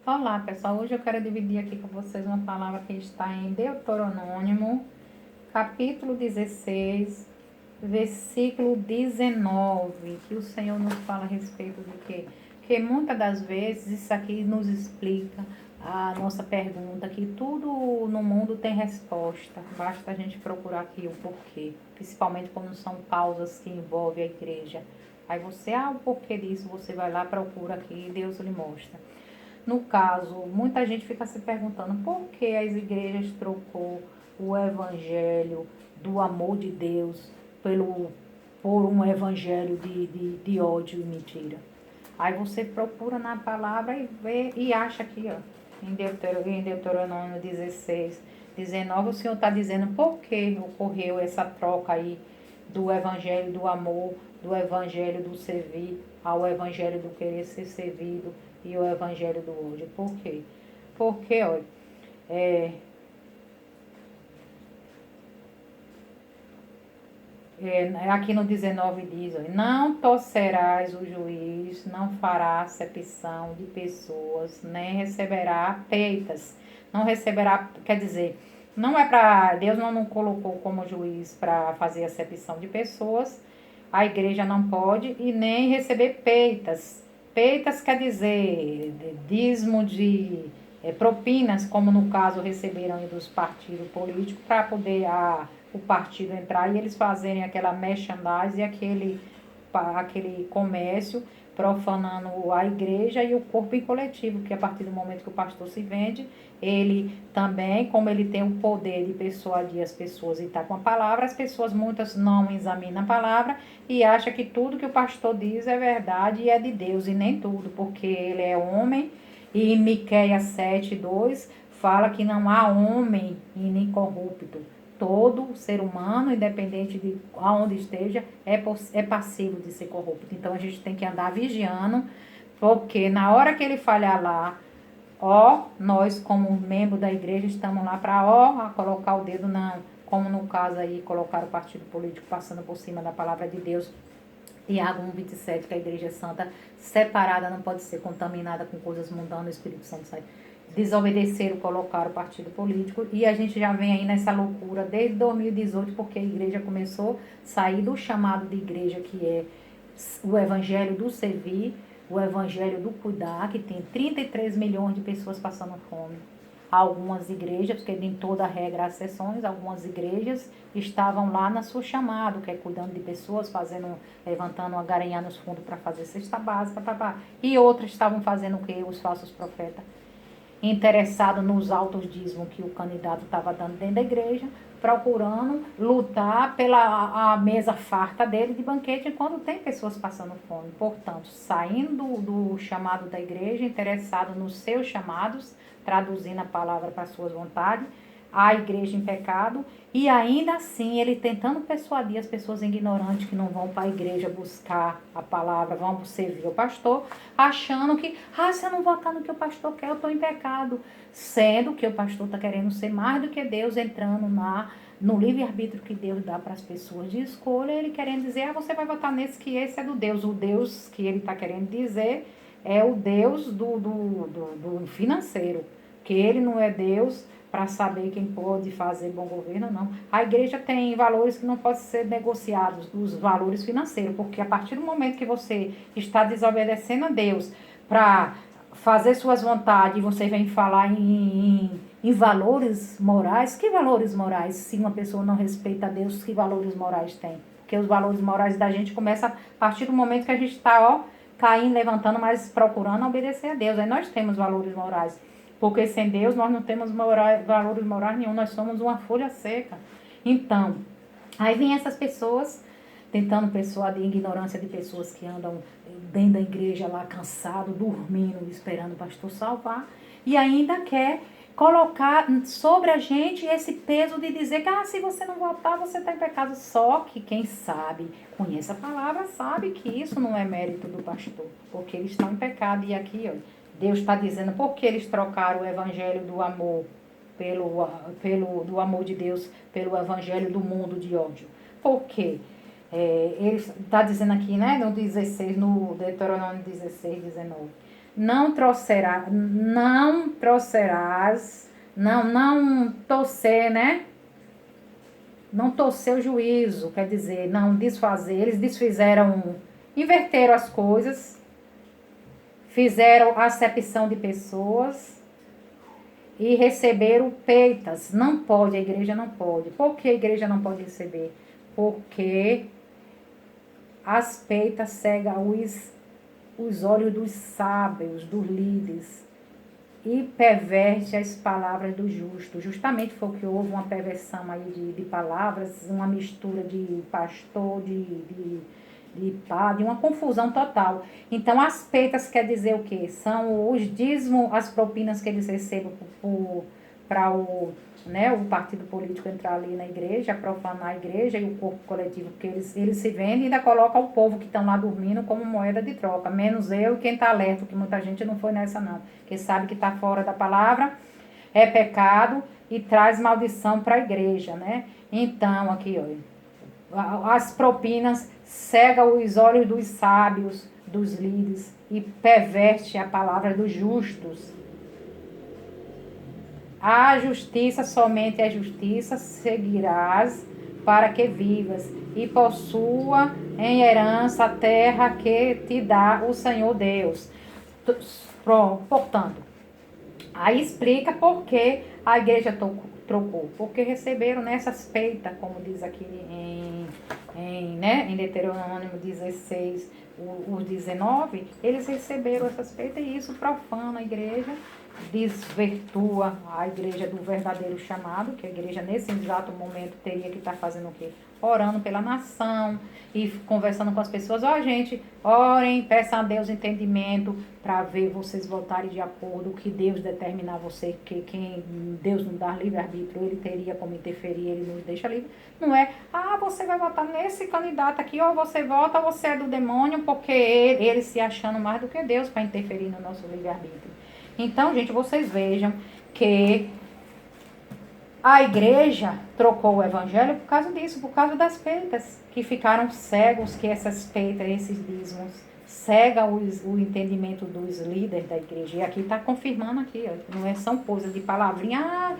Olá, pessoal. Hoje eu quero dividir aqui com vocês uma palavra que está em Deuteronômio, capítulo 16, versículo 19, que o Senhor nos fala a respeito de quê? Que muitas das vezes isso aqui nos explica a nossa pergunta, que tudo no mundo tem resposta, basta a gente procurar aqui o porquê, principalmente quando são causas que envolvem a igreja. Aí você, o porquê disso, você vai lá, procura aqui e Deus lhe mostra. No caso, muita gente fica se perguntando por que as igrejas trocou o evangelho do amor de Deus por um evangelho de ódio e mentira. Aí você procura na palavra e vê e acha aqui, ó, em Deuteronômio 16, 19, o Senhor está dizendo por que ocorreu essa troca aí do evangelho do amor, do evangelho do servir ao evangelho do querer ser servido e o evangelho do ódio. Por quê? Porque, olha, é, aqui no 19 diz, olha, não torcerás o juiz, não fará acepção de pessoas, nem receberá peitas. Não receberá, quer dizer, não é para, Deus não colocou como juiz para fazer acepção de pessoas, a igreja não pode e nem receber peitas. Peitas quer dizer dízimo de propinas, como no caso receberam dos partidos políticos, para poder o partido entrar e eles fazerem aquela merchandising, aquele comércio, profanando a igreja e o corpo em coletivo, que a partir do momento que o pastor se vende, ele também, como ele tem o poder de persuadir as pessoas e está com a palavra, as pessoas muitas não examinam a palavra e acham que tudo que o pastor diz é verdade e é de Deus, e nem tudo, porque ele é homem, e em Miqueias 7:2 fala que não há homem incorrupto. Todo ser humano, independente de aonde esteja, é passivo de ser corrupto. Então a gente tem que andar vigiando, porque na hora que ele falhar lá, nós como membro da igreja estamos lá para colocar o dedo como no caso aí, colocar o partido político passando por cima da palavra de Deus. Tiago 1:27, que a igreja é santa, separada, não pode ser contaminada com coisas mundanas, o Espírito Santo sai. Desobedeceram, colocaram o partido político e a gente já vem aí nessa loucura desde 2018, porque a igreja começou a sair do chamado de igreja, que é o evangelho do servir, o evangelho do cuidar, que tem 33 milhões de pessoas passando fome. Algumas igrejas, porque em toda regra há exceções, algumas igrejas estavam lá na sua chamada, que é cuidando de pessoas, levantando, agaranhando os fundos para fazer cesta básica, e outras estavam fazendo o quê? Os falsos profetas, interessado nos altos dízimos que o candidato estava dando dentro da igreja, procurando lutar pela a mesa farta dele de banquete quando tem pessoas passando fome. Portanto, saindo do chamado da igreja, interessado nos seus chamados, traduzindo a palavra para suas vontades, a igreja em pecado, e ainda assim ele tentando persuadir as pessoas ignorantes que não vão para a igreja buscar a palavra, vão servir o pastor, achando que, se eu não votar no que o pastor quer, eu estou em pecado. Sendo que o pastor está querendo ser mais do que Deus, entrando no livre-arbítrio que Deus dá para as pessoas de escolha, ele querendo dizer, você vai votar nesse, que esse é do Deus. O Deus que ele está querendo dizer é o Deus do financeiro, que ele não é Deus para saber quem pode fazer bom governo, não. A igreja tem valores que não podem ser negociados, os valores financeiros, porque a partir do momento que você está desobedecendo a Deus para fazer suas vontades, e você vem falar em valores morais, que valores morais? Se uma pessoa não respeita a Deus, que valores morais tem? Porque os valores morais da gente começam a partir do momento que a gente está, caindo, levantando, mas procurando obedecer a Deus. Aí nós temos valores morais. Porque sem Deus nós não temos valores morais nenhum, nós somos uma folha seca. Então, aí vem essas pessoas tentando persuadir a ignorância de pessoas que andam dentro da igreja lá cansado, dormindo, esperando o pastor salvar, e ainda quer colocar sobre a gente esse peso de dizer que se você não votar, você está em pecado. Só que quem sabe, conhece a palavra, sabe que isso não é mérito do pastor, porque eles estão em pecado. E aqui, Deus está dizendo por que eles trocaram o evangelho do amor do amor de Deus pelo evangelho do mundo de ódio. Por quê? Ele está dizendo aqui, né, no 16, no Deuteronômio 16, 19. não torcer, né? Não torcer o juízo, quer dizer, não desfazer. Eles desfizeram, inverteram as coisas, fizeram acepção de pessoas e receberam peitas. Não pode, a igreja não pode. Por que a igreja não pode receber? Porque as peitas cegam os olhos dos sábios, dos líderes, e perverte as palavras do justo. Justamente foi que houve uma perversão aí de palavras, uma mistura de pastor, de padre, uma confusão total. Então, as peitas quer dizer o quê? São os dízimos, as propinas que eles recebem para o partido político entrar ali na igreja, profanar a igreja e o corpo coletivo, porque eles se vendem e ainda colocam o povo que estão lá dormindo como moeda de troca, menos eu e quem está alerta, que muita gente não foi nessa não, que sabe que está fora da palavra, é pecado e traz maldição para a igreja, né? Então, aqui, ó, as propinas cegam os olhos dos sábios, dos líderes, e perverte a palavra dos justos. A justiça, somente a justiça seguirás para que vivas e possua em herança a terra que te dá o Senhor Deus. Portanto, aí explica por que a igreja trocou. Porque receberam nessas peitas, como diz aqui em Deuteronômio 16, os 19, eles receberam essas peitas e isso profana a igreja, desvirtua a igreja do verdadeiro chamado, que a igreja nesse exato momento teria que estar fazendo o quê? Orando pela nação e conversando com as pessoas. Gente, orem, peçam a Deus entendimento para ver vocês votarem de acordo com o que Deus determinar você, que quem Deus não dá livre-arbítrio, ele teria como interferir, ele nos deixa livre. Não é, você vai votar nesse candidato aqui, ou você vota, ou você é do demônio, porque ele se achando mais do que Deus para interferir no nosso livre-arbítrio. Então, gente, vocês vejam que a igreja trocou o evangelho por causa disso, por causa das peitas, que ficaram cegos, que essas peitas, esses dízimos, cegam o entendimento dos líderes da igreja. E aqui está confirmando aqui, ó, não são coisas de palavrinha,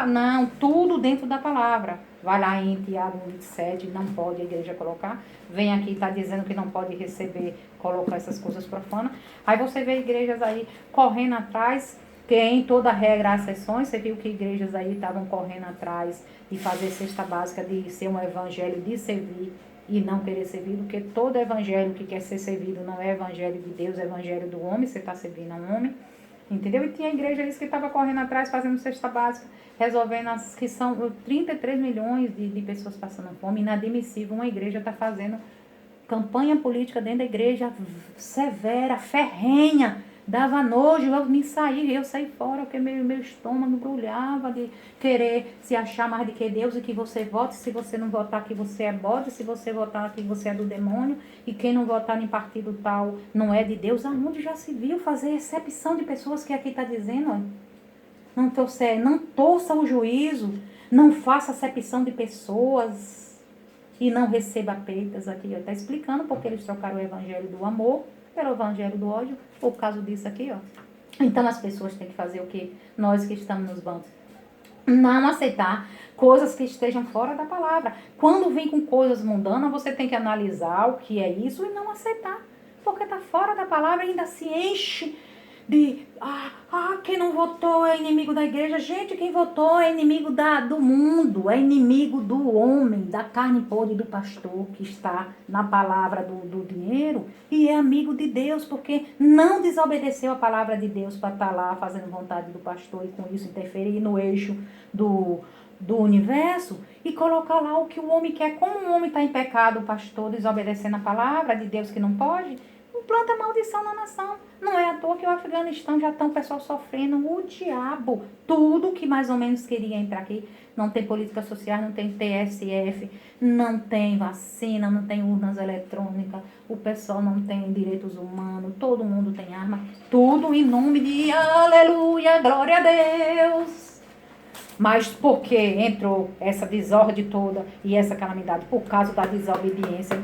não, tudo dentro da palavra. Vai lá em Tiago 27, não pode a igreja colocar. Vem aqui, está dizendo que não pode receber, colocar essas coisas profanas. Aí você vê igrejas aí correndo atrás, que em toda regra há exceções. Você viu que igrejas aí estavam correndo atrás de fazer cesta básica, de ser um evangelho de servir e não querer servir, porque todo evangelho que quer ser servido não é evangelho de Deus, é evangelho do homem, você está servindo a um homem. Entendeu? E tinha igreja isso que estava correndo atrás, fazendo cesta básica, resolvendo as que são 33 milhões de pessoas passando fome. Inadmissível uma igreja está fazendo campanha política dentro da igreja severa, ferrenha. Dava nojo, eu saí fora, porque meu estômago brulhava de querer se achar mais do que Deus e que você vote. Se você não votar que você é bode, se você votar que você é do demônio, e quem não votar em partido tal não é de Deus. Aonde já se viu fazer exceção de pessoas que aqui está dizendo, ó, não torça o juízo, não faça acepção de pessoas e não receba peitas aqui. Está explicando porque eles trocaram o evangelho do amor pelo evangelho do ódio, por causa disso aqui, ó. Então as pessoas têm que fazer o que? Nós que estamos nos bancos. Não aceitar coisas que estejam fora da palavra. Quando vem com coisas mundanas, você tem que analisar o que é isso e não aceitar. Porque está fora da palavra e ainda se enche de quem não votou é inimigo da igreja. Gente, quem votou é inimigo do mundo, é inimigo do homem, da carne podre do pastor que está na palavra do dinheiro, e é amigo de Deus, porque não desobedeceu a palavra de Deus para estar lá fazendo vontade do pastor e com isso interferir no eixo do universo e colocar lá o que o homem quer. Como o homem está em pecado, o pastor desobedecendo a palavra de Deus que não pode, implanta maldição na nação. Não é à toa que o Afeganistão já está o pessoal sofrendo o diabo. Tudo que mais ou menos queria entrar aqui. Não tem política social, não tem TSF, não tem vacina, não tem urnas eletrônicas, o pessoal não tem direitos humanos, todo mundo tem arma. Tudo em nome de aleluia, glória a Deus. Mas por que entrou essa desordem toda e essa calamidade? Por causa da desobediência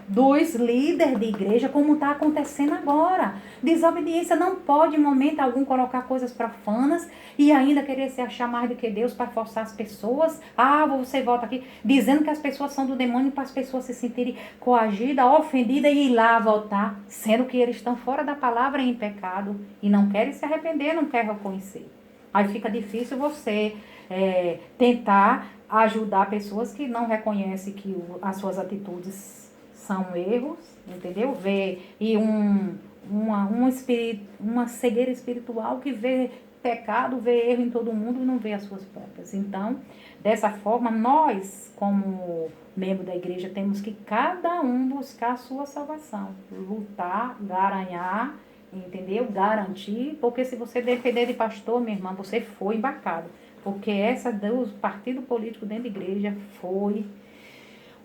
dos líderes de igreja, como está acontecendo agora. Desobediência não pode, em momento algum, colocar coisas profanas e ainda querer se achar mais do que Deus para forçar as pessoas. Ah, você volta aqui, dizendo que as pessoas são do demônio para as pessoas se sentirem coagidas, ofendidas e ir lá voltar, sendo que eles estão fora da palavra e em pecado e não querem se arrepender, não querem reconhecer. Aí fica difícil você tentar ajudar pessoas que não reconhecem que as suas atitudes são erros, entendeu? E uma cegueira espiritual que vê pecado, vê erro em todo mundo e não vê as suas próprias. Então, dessa forma, nós, como membro da igreja, temos que cada um buscar a sua salvação, lutar, garanhar, entendeu? Garantir, porque se você depender de pastor, minha irmã, você foi embarcado. Porque essa do partido político dentro da igreja foi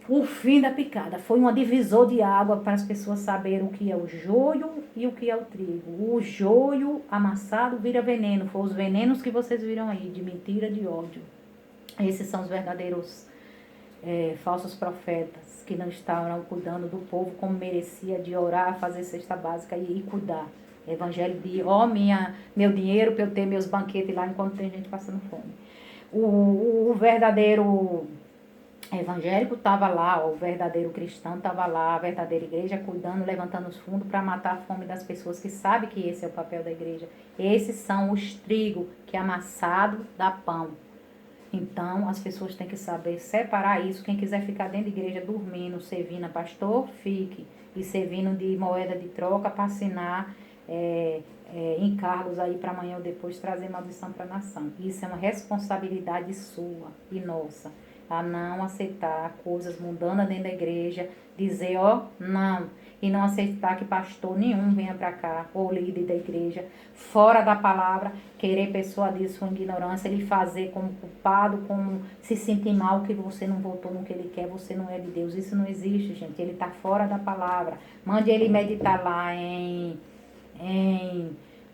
o fim da picada. Foi um divisor de água para as pessoas saberem o que é o joio e o que é o trigo. O joio amassado vira veneno. Foi os venenos que vocês viram aí, de mentira, de ódio. Esses são os verdadeiros falsos profetas, que não estavam cuidando do povo como merecia, de orar, fazer cesta básica e cuidar. Evangelho de, meu dinheiro para eu ter meus banquetes lá enquanto tem gente passando fome. O verdadeiro evangélico estava lá, o verdadeiro cristão estava lá, a verdadeira igreja cuidando, levantando os fundos para matar a fome das pessoas, que sabe que esse é o papel da igreja. Esses são os trigos que amassado dá pão. Então, as pessoas têm que saber separar isso. Quem quiser ficar dentro da igreja dormindo, servindo a pastor, fique. E servindo de moeda de troca para assinar encargos aí para amanhã ou depois trazer maldição para a nação. Isso é uma responsabilidade sua e nossa. A não aceitar coisas mundanas dentro da igreja, dizer, não. E não aceitar que pastor nenhum venha para cá, ou líder da igreja, fora da palavra, querer persuadir sua ignorância, ele fazer como culpado, como se sentir mal que você não votou no que ele quer, você não é de Deus. Isso não existe, gente. Ele está fora da palavra. Mande ele meditar lá em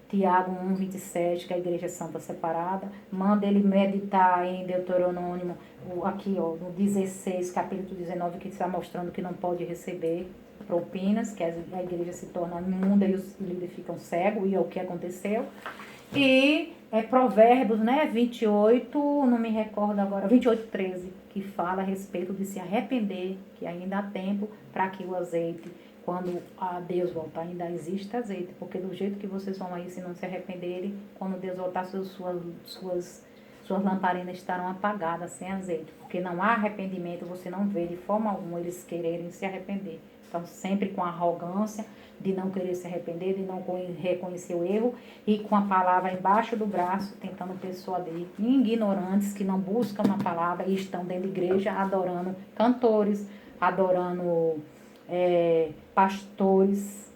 Tiago 1,27, que é a igreja santa separada. Manda ele meditar em Deuteronômio, aqui no 16, capítulo 19, que está mostrando que não pode receber propinas, que a igreja se torna imunda e os líderes ficam cegos, e é o que aconteceu. E Provérbios, 28, não me recordo agora, 28:13, que fala a respeito de se arrepender, que ainda há tempo para que o azeite, quando a Deus voltar, ainda existe azeite, porque do jeito que vocês vão aí, se não se arrependerem, quando Deus voltar, suas lamparinas estarão apagadas, sem azeite, porque não há arrependimento, você não vê de forma alguma eles quererem se arrepender. Então, sempre com arrogância, de não querer se arrepender, de não reconhecer o erro, e com a palavra embaixo do braço, tentando persuadir ignorantes que não buscam a palavra e estão dentro da igreja adorando cantores, adorando pastores,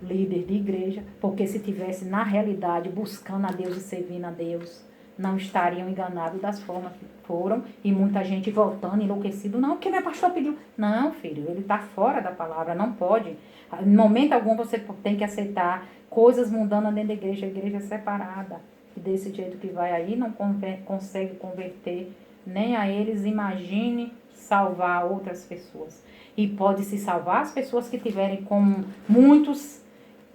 líderes de igreja, porque se tivesse na realidade buscando a Deus e servindo a Deus, não estariam enganados das formas que foram, e muita gente voltando enlouquecido, não, porque meu pastor pediu. Não, filho, ele está fora da palavra, não pode. Em momento algum você tem que aceitar coisas mundanas dentro da igreja, a igreja é separada. E desse jeito que vai aí, não consegue converter nem a eles, imagine salvar outras pessoas. E pode se salvar as pessoas que tiverem como muitos,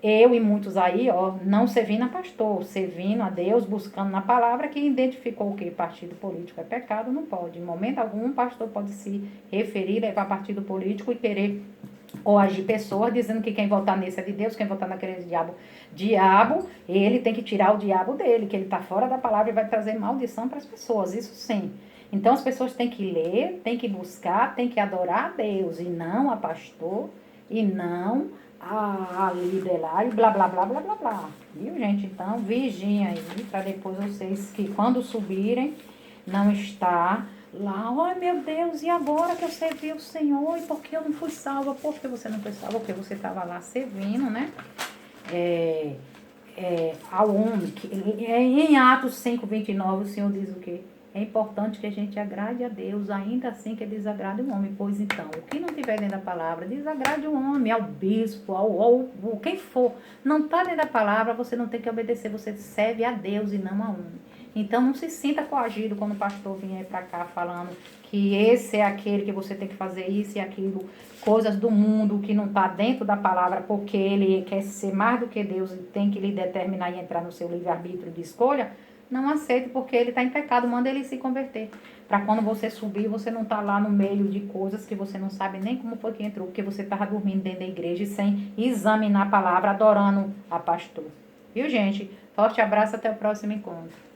eu e muitos aí, não servindo a pastor, servindo a Deus, buscando na palavra, que identificou o que partido político é pecado, não pode. Em momento algum, um pastor pode se referir, levar partido político e querer coagir pessoas, dizendo que quem votar nesse é de Deus, quem votar naquele diabo, ele tem que tirar o diabo dele, que ele está fora da palavra e vai trazer maldição para as pessoas, isso sim. Então as pessoas têm que ler, têm que buscar, têm que adorar a Deus, e não a pastor, e não a líder lá, e blá, blá, blá, blá, blá, blá. Viu, gente? Então, vigiem aí, para depois vocês, que quando subirem, não está lá, meu Deus, e agora que eu servi o Senhor, e por que eu não fui salva? Por que você não foi salva? Porque você estava lá servindo, né? Ao homem. Em Atos 5:29, o Senhor diz o quê? É importante que a gente agrade a Deus, ainda assim que desagrade o homem. Pois então, o que não tiver dentro da palavra, desagrade o homem, ao bispo, ao quem for. Não está dentro da palavra, você não tem que obedecer, você serve a Deus e não a homem. Então não se sinta coagido quando o pastor vier para cá falando que esse é aquele que você tem que fazer isso e aquilo, coisas do mundo que não está dentro da palavra, porque ele quer ser mais do que Deus e tem que lhe determinar e entrar no seu livre-arbítrio de escolha. Não aceite, porque ele está em pecado, manda ele se converter. Para quando você subir, você não tá lá no meio de coisas que você não sabe nem como foi que entrou, porque você estava dormindo dentro da igreja e sem examinar a palavra, adorando a pastor. Viu, gente? Forte abraço, até o próximo encontro.